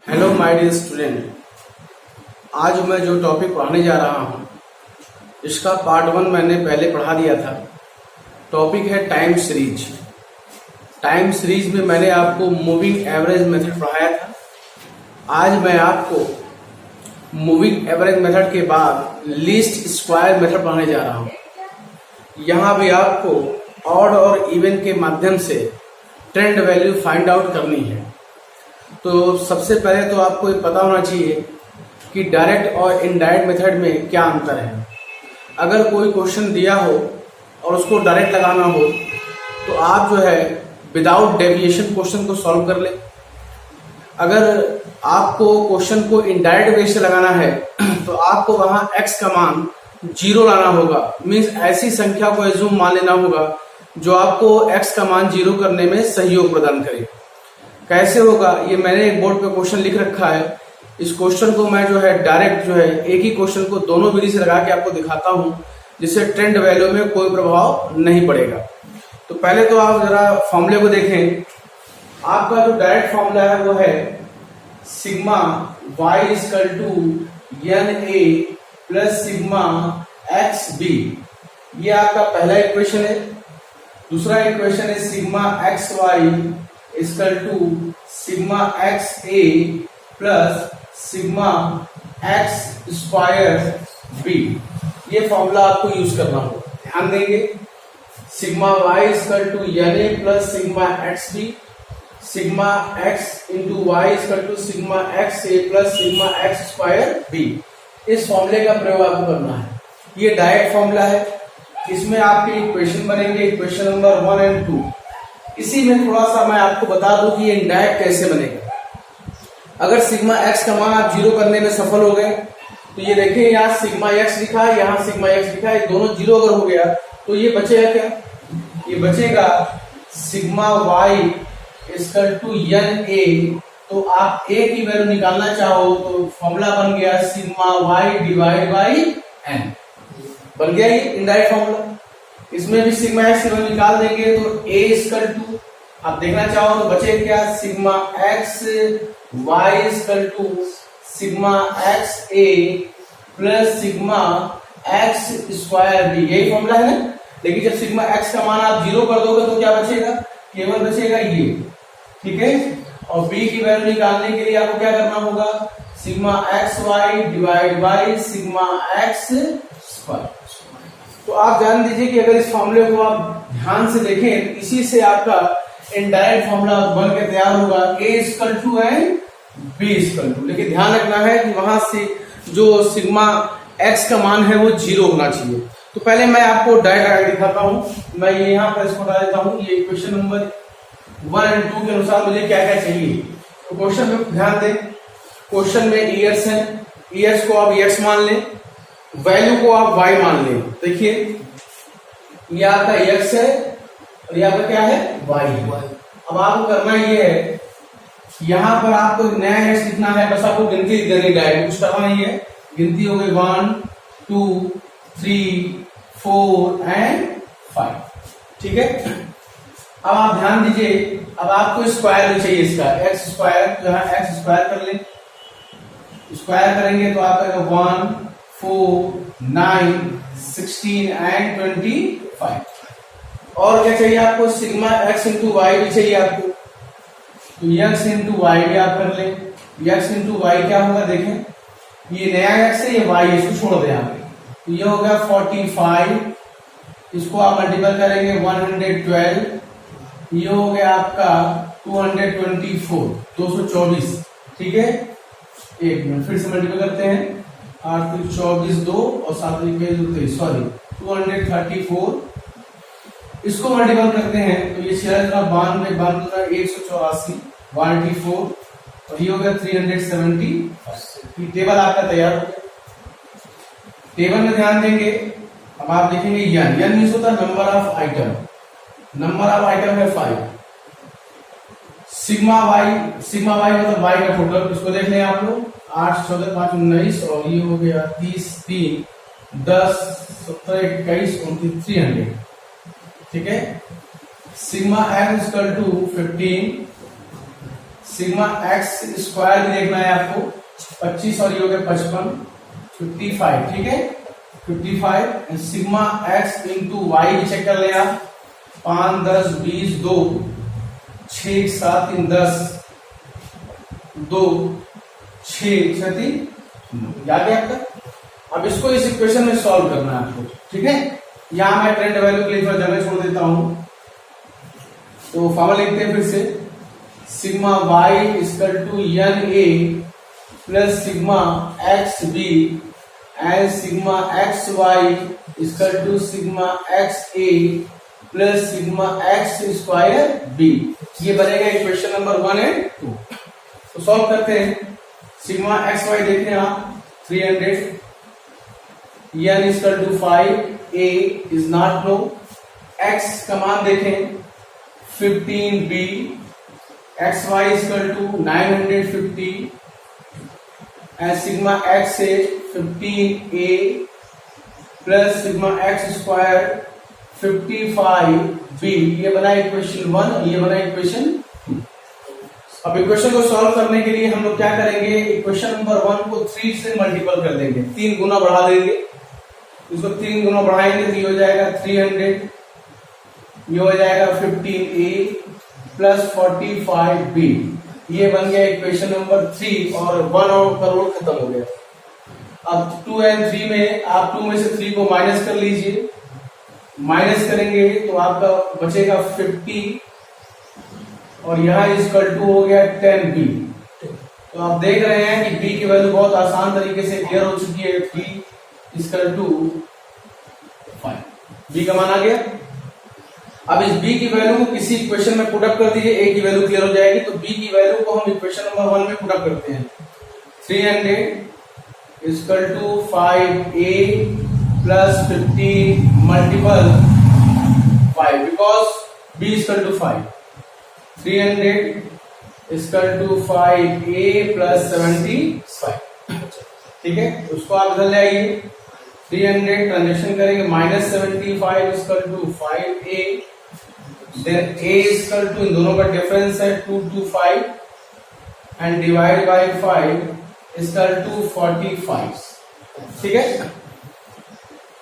Hello my dear student. आज मैं जो टॉपिक पढ़ाने जा रहा हूँ इसका पार्ट 1 मैंने पहले पढ़ा दिया था। टॉपिक है टाइम सीरीज। टाइम सीरीज में मैंने आपको मूविंग एवरेज मेथड पढ़ाया था। आज मैं आपको मूविंग एवरेज मेथड के बाद लीस्ट स्क्वायर मेथड पढ़ाने जा रहा हूँ। यहाँ भी आपको ऑड और इवन के माध्यम से ट्रेंड वैल्यू फाइंड आउट करनी है। तो सबसे पहले तो आपको ये पता होना चाहिए कि डायरेक्ट और इनडायरेक्ट मेथड में क्या अंतर है। अगर कोई क्वेश्चन दिया हो और उसको डायरेक्ट लगाना हो तो आप जो है विदाउट डेविएशन क्वेश्चन को सॉल्व कर ले। अगर आपको क्वेश्चन को इनडायरेक्ट वे से लगाना है तो आपको वहां x का मान 0 लाना होगा। मीन्स ऐसी संख्या को एज्यूम मान लेना होगा जो आपको x का मान 0 करने में सहयोग प्रदान करे। कैसे होगा ये मैंने एक बोर्ड पे क्वेश्चन लिख रखा है। इस क्वेश्चन को मैं जो है डायरेक्ट जो है एक ही क्वेश्चन को दोनों विधि से लगा के आपको दिखाता हूं, जिससे ट्रेंड वैल्यू में कोई प्रभाव नहीं पड़ेगा। तो पहले तो आप जरा फॉर्मूले को देखें। आपका जो डायरेक्ट फॉर्मूला है वो है sigma y equal to n a plus sigma x b. ये आपका पहला इक्वेशन है। दूसरा इक्वेशन है sigma x y equal to sigma x a plus sigma x square b. ये फॉर्मूला आपको यूज करना होगा, ध्यान देंगे। Sigma y equal to n a plus sigma x b, sigma x into y equal to sigma x a plus sigma x square b. इस फॉर्मूले का प्रयोग आपको करना है। ये डायरेक्ट फॉर्मूला है। इसमें आपके इक्वेशन बनेंगे, इक्वेशन नंबर 1 और 2। इसी में थोड़ा सा मैं आपको बता दूं कि ये इनडायरेक्ट कैसे बनेगा। अगर सिग्मा एक्स का मान आप 0 करने में सफल हो गए तो ये देखिए यहाँ सिग्मा एक्स लिखा है, यहाँ सिग्मा एक्स लिखा है, ये दोनों 0 अगर हो गया तो ये बचेगा क्या? ये बचेगा sigma y equal to n a. तो आप ए की वैल्यू निकालना चाहो तो फॉर्मूला बन गया sigma y divide by n. बन गया ये इनडायरेक्ट फॉर्मूला। इसमें भी सिग्मा एक्स की वैल्यू निकाल देंगे तो a इक्वल टू, आप देखना चाहो तो बचे क्या, sigma x y equal to sigma x a plus sigma x square b. यही फॉर्मूला है ना। लेकिन जब सिग्मा एक्स का मान आप 0 कर दोगे तो क्या बचेगा? केवल बचेगा ये, ठीक है। और b की वैल्यू निकालने के लिए आपको क्या करना होगा, sigma x y divide by sigma x square. तो आप जान दीजिए कि अगर इस फॉर्मूले को आप ध्यान से देखें, इसी से आपका इनडायरेक्ट फॉर्मूला बन के तैयार होगा a equal to and b equal to. लेकिन ध्यान रखना है कि वहां से जो सिग्मा x का मान है वो 0 होना चाहिए। तो पहले मैं आपको डायरेक्ट आगे दिखाता हूं। मैं यहाँ पर इसको बता देता हूँ। ये क्वेश्चन नंबर 1 और 2 के अनुसार मुझे क्या क्या चाहिए। तो क्वेश्चन में ध्यान दें। क्वेश्चन में ईयर्स है, ईयर्स को आप x मान लें, वैल्यू को आप y मान लें। देखिए ये आपका x है और यहाँ पर क्या है, y। अब आपको करना ये है, यहाँ पर आपको नया x लिखना है। बस आपको गिनती देनी है, कुछ करना नहीं है। गिनती हो गई 1 2 3 4 एंड 5, ठीक है। अब आप ध्यान दीजिए, अब आपको स्क्वायर चाहिए इसका, एक्स स्क्वायर। तो यहाँ एक्स स्क्वायर कर लें। स्क्वायर करेंगे तो आपका 1 4 9 16 एंड 25। और क्या चाहिए आपको, सिग्मा एक्स इंटू वाई भी चाहिए आपको। तो एक्स इंटू वाई भी आप कर लें। एक्स इंटू वाई क्या होगा, देखें ये नया एक्स है, ये वाई, इसको छोड़ दें यहाँ पे। तो ये हो गया 45। इसको आप मल्टीपल करेंगे 112। ये हो गया आपका 224 224, ठीक है। एक मिनट फिर से मल्टीपल करते हैं। 8 24 2 और 7 23, सॉरी 234। इसको मल्टीपल करते हैं तो ये 92 92 184 184 और ये हो गया 370। टेबल आपका तैयार हो गया। टेबल में ध्यान देंगे। अब आप देखेंगे एन मीन्स होता है number of item. Number of item है 5। सिग्मा वाई मतलब वाई का टोटल। इसको देख लें आप लोग, 8 14 5 19 और ये हो गया 30 3 10 17 21 29 300, ठीक है। Sigma n equal to 15, sigma x square भी देखना है आपको, 25 और ये हो गया 55, 55, ठीक है 55। सिग्मा एक्स इंटू वाई भी चेक कर ले आप, 5 10 20 2 6 7 3 10 2 6 6 3 याद है आपका। अब इसको इस इक्वेशन में सॉल्व करना है आपको, ठीक है। यहां मैं करंट वैल्यू के लिए थोड़ा जगह छोड़ देता हूं, तो फॉर्मूला लिखते हैं फिर से, sigma y equal to n a plus sigma x b and sigma x y equal to sigma x a plus sigma x square b. ये बनेगा इक्वेशन नंबर 1 एंड 2। तो सॉल्व करते हैं। सिग्मा एक्स वाई देखें आप 300, n equal to 5, a is not no, x का मान देखें 15b, x y equal to 950 and sigma x से 15a plus sigma x square 55b। ये बना इक्वेशन 1, ये बना इक्वेशन 2। अब इक्वेशन को सॉल्व करने के लिए हम लोग क्या करेंगे, इक्वेशन नंबर 1 को 3 से मल्टीपल कर देंगे, 3 गुना बढ़ा देंगे। इसको 3 गुना बढ़ाएंगे तो ये हो जाएगा 300, ये हो जाएगा 15a प्लस 45b। ये बन गया इक्वेशन नंबर 3 और 1 और करोड़ खत्म हो गया। अब 2 एंड 3 में आप 2 में से 3 को माइनस कर लीजिए, माइनस करेंगे तो आपका बचेगा 50 और यहाँ इक्वल टू हो गया 10b। तो आप देख रहे हैं कि b की वैल्यू बहुत आसान तरीके से क्लियर हो चुकी है, b इक्वल टू 5, b का मान आ गया। अब इस b की वैल्यू को किसी इक्वेशन में पुट अप कर दीजिए, a की वैल्यू क्लियर हो जाएगी। तो b की वैल्यू को हम इक्वेशन नंबर 1 में पुट अप करते हैं, 300 equal to 5a plus 50 multiple 5 because b equal to 5, 300 equal to 5a plus 75, ठीक है। उसको आप इधर ले आइए, 300 ट्रांजेक्शन करेंगे, minus 75 equal to 5a, then a equal to, इन दोनों का डिफरेंस है 225 and divide by 5 equal to 45, ठीक है।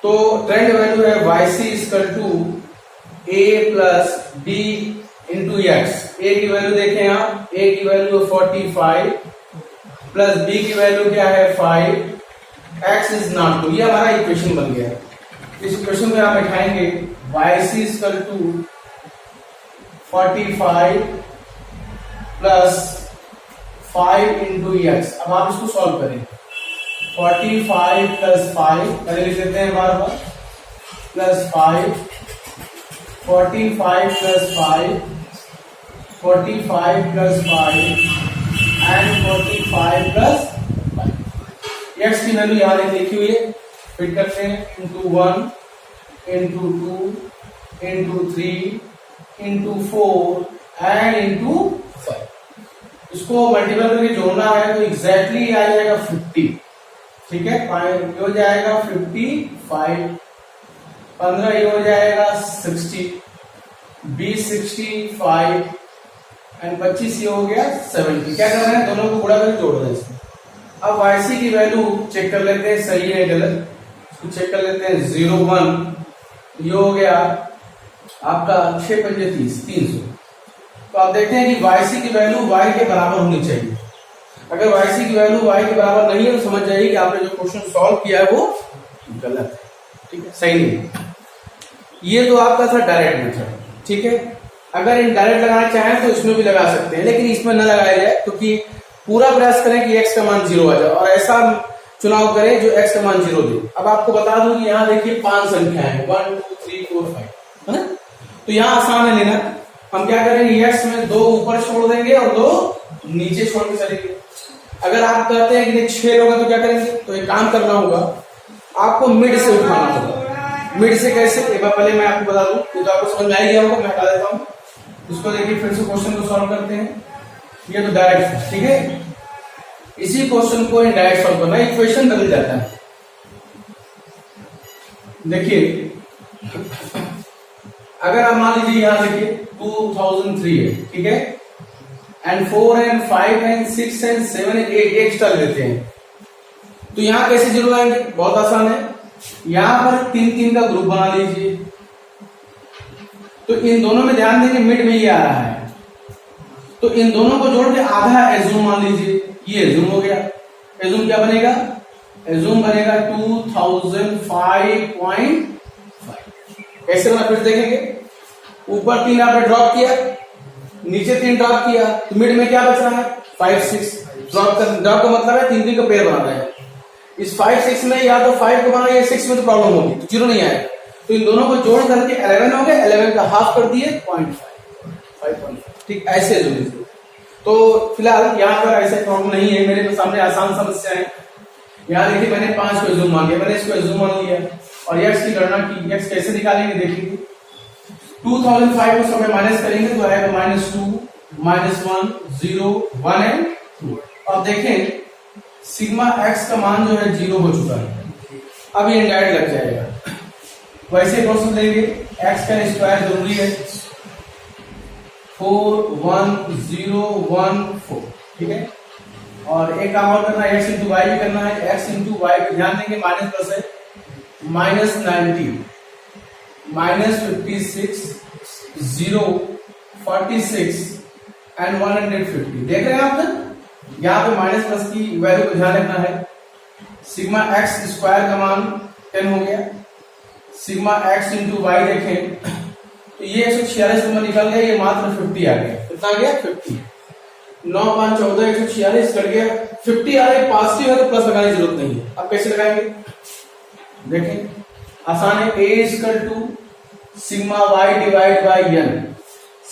तो ट्रेंड वैल्यू है yc equal to a plus b into X. A की वैल्यू देखें आप, ए की वैल्यू 45 प्लस बी की वैल्यू क्या है 5, एक्स इज नॉट टू। ये हमारा इक्वेशन बन गया। इस इक्वेशन में आप बैठाएंगे yc equal to 45 plus 5 into x. अब आप इसको सॉल्व करें, 45 प्लस 5 पहले लिख लेते हैं बार बार, plus 5, 45 plus 5, 45 plus 5 and 45 plus 5। X की वैल्यू यहां लिखी हुई है, फिट करते हैं, into 1 into 2 into 3 into 4 and into 5। इसको मल्टीपल करके जोड़ना है तो एग्जैक्टली आ जाएगा 50, ठीक है। ये हो जाएगा 55, 15 ये हो जाएगा 60, 20 65 एंड 25 ये हो गया 70। क्या कर रहे हैं, दोनों को गुणा करके जोड़ रहे हैं इसमें। अब yc की वैल्यू चेक कर लेते हैं सही है गलत, इसको चेक कर लेते हैं। 01 ये हो गया आपका 6 पंजे 30, 300। तो आप देखते हैं कि yc की वैल्यू y के बराबर होनी चाहिए। अगर yc की वैल्यू y के बराबर नहीं है तो समझ जाइए कि आपने जो क्वेश्चन सॉल्व किया है वो गलत है, ठीक है, सही नहीं। ये तो आपका था डायरेक्ट मेथड, ठीक है। अगर इनडायरेक्ट लगाना चाहें तो इसमें भी लगा सकते हैं, लेकिन इसमें न लगाया जाए क्योंकि पूरा प्रयास करें कि x का मान 0 आ जाए और ऐसा चुनाव करें जो x का मान 0 दे। अब आपको बता दूं कि यहाँ देखिए 5 संख्याएं हैं, 1 2 3 4 5, है ना। तो यहाँ आसान है लेना। हम क्या करेंगे, x में 2 ऊपर छोड़ देंगे और 2 नीचे छोड़ के चलेंगे। अगर आप कहते हैं कि 6 लोग हैं तो क्या करेंगे, तो एक काम करना होगा, आपको मिड से उठाना होगा। मिड से कैसे, एक बार पहले मैं आपको बता दूं, ये तो आपको समझ में आ गया होगा, मैं बता देता हूँ। इसको देखिए फिर से क्वेश्चन को सॉल्व करते हैं। ये तो डायरेक्ट है, ठीक है। इसी क्वेश्चन को इनडायरेक्ट सॉल्व करना, इक्वेशन बदल जाता है। देखिए अगर आप मान लीजिए यहां देखिए 2003 है, ठीक है, and 4 and 5 and 6 and 7 and 8 extra लेते हैं। तो यहां कैसे जीरो लाएंगे? बहुत आसान है, यहां पर 3 का ग्रुप बना लीजिए। तो इन दोनों में ध्यान देंगे मिड में ये आ रहा है, तो इन दोनों को जोड़ के आधा एज्यूम मान लीजिए, ये एज्यूम हो गया। एज्यूम क्या बनेगा? एज्यूम बनेगा 2005.5। कैसे बना फिर देखेंगे। ऊपर 3 आपने ड्रॉप किया, नीचे 3 ड्रॉप किया, तो मिड में क्या बच रहा है? 5 6। ड्रॉप का मतलब है 3 का पेयर बनाना है। इस 5 6 में या तो 5 को बना या 6 में तो प्रॉब्लम होगी, तो जीरो नहीं आएगा। तो इन दोनों को जोड़ करके 11 हो गया, 11 का हाफ कर दिए 5.5। ठीक, ऐसे जो लीजिए। तो फिलहाल यहाँ पर ऐसे प्रॉब्लम नहीं है, मेरे सामने आसान समस्या है। यहाँ देखिए मैंने 5 को एज्यूम मान लिया, मैंने इसको एज्यूम मान लिया और यक्स की गणना की। यक्स कैसे निकालेंगे देखिए, 2005 को समय माइनस करेंगे तो आएगा -2 -1 0 1 एंड 2। अब देखें सिग्मा एक्स का मान जो है 0 हो चुका है, अब ये इनडायरेक्ट लग जाएगा। वैसे प्रोसेस देंगे, एक्स का स्क्वायर जरूरी है, 4 1 0 1 4। ठीक है, और एक काम और करना है, एक्स इंटू वाई भी करना है। एक्स इंटू वाई पे ध्यान देंगे, माइनस प्लस है, -90 -56 0 46 एंड 150। देख रहे हैं आप तक? यहाँ पे माइनस प्लस की वैल्यू को ध्यान रखना है। सिग्मा एक्स स्क्वायर का मान 10 हो गया। सिग्मा एक्स इंटू वाई देखें तो ये 146 नंबर निकल गया, ये मात्र 50 आ गया। कितना आ गया? 50। 9 5 14 146 कट गया, 50 आ रहा है। पॉजिटिव है तो प्लस लगाने की जरूरत नहीं है। अब कैसे लगाएंगे देखें, आसान है। a equal to sigma y divide by n।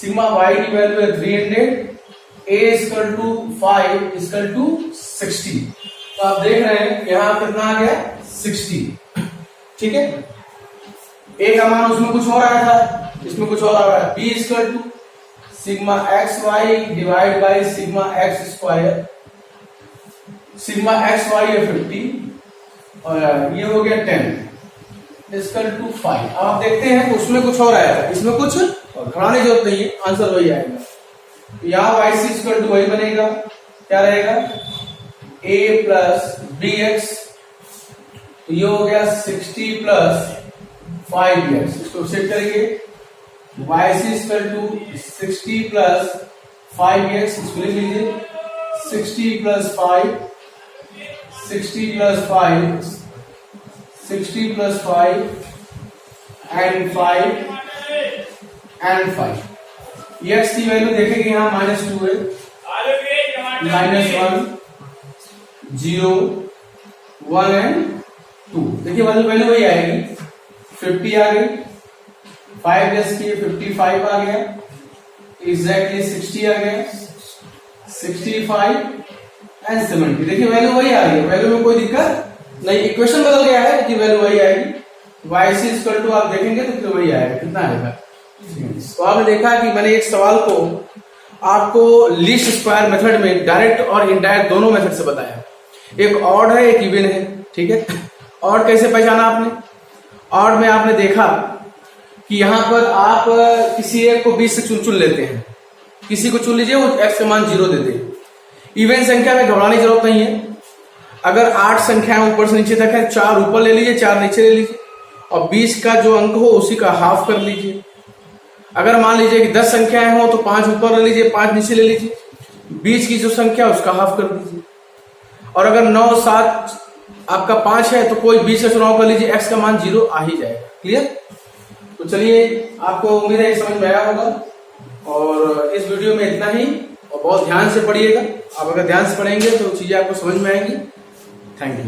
Sigma y की वैल्यू है 300, a equal to 5 equal to 60। तो आप देख रहे हैं यहां कितना आ गया? 60। ठीक है, a का मान उसमें कुछ और आया था, इसमें कुछ और आ रहा है। b equal to sigma x y divide by sigma x square. Sigma x y है 50 और ये हो गया 10 इक्वल टू 5। अब आप देखते हैं उसमें कुछ और आया था, इसमें कुछ और घटाने की जरूरत नहीं है, आंसर वही आएगा। यहाँ वाई सी इक्वल टू वही बनेगा, क्या रहेगा? a प्लस बी एक्स, तो ये हो गया 60 प्लस 5x। इसको सेट करेंगे, Y C equal to 60 plus 5x। इसको लिख लीजिए 60 plus 5 60 plus 5 60 plus 5 and 5 and 5। X की वैल्यू देखेंगे यहाँ -2 है, -1 0 1 एंड 2। देखिए वैल्यू वही आएगी, 50 आ गई, 5 प्लस की 55 आ गया, एग्जैक्टली 60 आ गया, 65 एंड 70। देखिए वैल्यू वही आ रही है, वैल्यू में कोई दिक्कत नहीं। इक्वेशन बदल गया है कि वैल्यू वही आएगी। वाई सी इक्वल टू आप देखेंगे तो फिर वही आएगा। कितना आएगा? तो आपने देखा कि मैंने एक सवाल को आपको लीस्ट स्क्वायर मेथड में डायरेक्ट और इनडायरेक्ट दोनों मेथड से बताया। एक ऑड है, एक इवन है। ठीक है, ऑड कैसे पहचाना आपने? ऑड में आपने देखा कि यहां पर आप किसी एक को 20 से चुन लेते हैं, किसी को चुन लीजिए, वो एक्स का मान 0 दे दे। इवन संख्या में घबराने की जरूरत नहीं है। अगर 8 संख्याएं ऊपर से नीचे तक है, 4 ऊपर ले लीजिए, 4 नीचे ले लीजिए, और 20 का जो अंक हो उसी का हाफ कर लीजिए। अगर मान लीजिए कि 10 संख्याएं हो तो 5 ऊपर ले लीजिए, 5 नीचे ले लीजिए, बीच की जो संख्या उसका हाफ कर दीजिए। और अगर 9 7 आपका 5 है तो कोई 20 का चुनाव कर लीजिए, एक्स का मान 0 आ ही जाएगा। क्लियर? तो चलिए, आपको उम्मीद है समझ में आया होगा, और इस वीडियो में इतना ही। और बहुत ध्यान से पढ़िएगा, आप अगर ध्यान से पढ़ेंगे तो चीजें आपको समझ में आएंगी। Thank you.